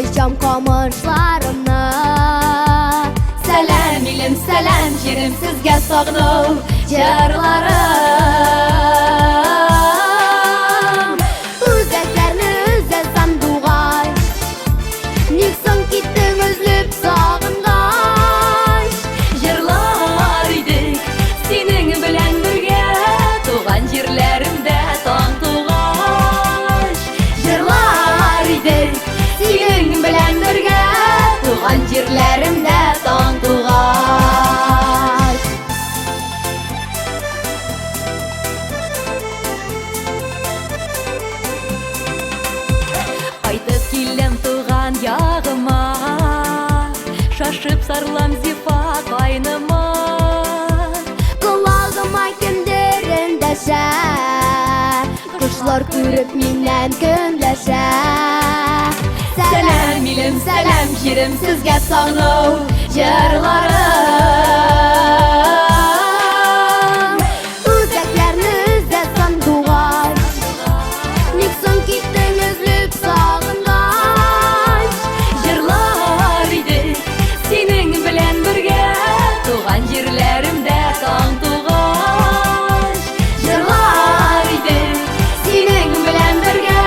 Koyacağım kamışlarımı. Сәлем илем, сәлем җирем, сезгә сагыну җырларым. Үзәкләрне үзә сандугай, ник соң киттең өзлеп сагынгач? Җырлар идек синең белән бергә, туган җирләремдә таң тугач. Җырлар идек синең белән бергә, туган җирләремдә таң тугач. Кайтып киләм туган ягыма, шашып сарлам зифа кайныма. Колагыма кемдер эндәшә, кошлар күреп миннән көнләшә. Сәлем илем, сәлем җирем, сезгә сагыну җырларым. Үзәкләрне үзә сандугай, ник соң киттең өзлеп сагынгач? Җырлар идек синең белән бергә, туган җирләремдә таң тугач. Җырлар идек синең белән бергә,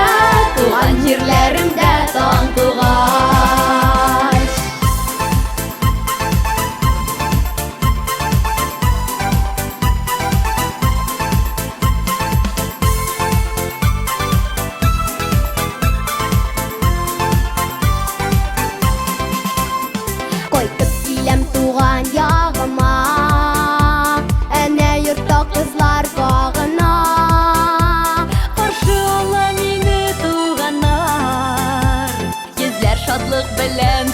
туган җирләремдә таң тугач. Кайтып киләм туган ягыма, әнә йортта кызлар багына. Каршы ала мине туганнар, йөзләр шатлык белән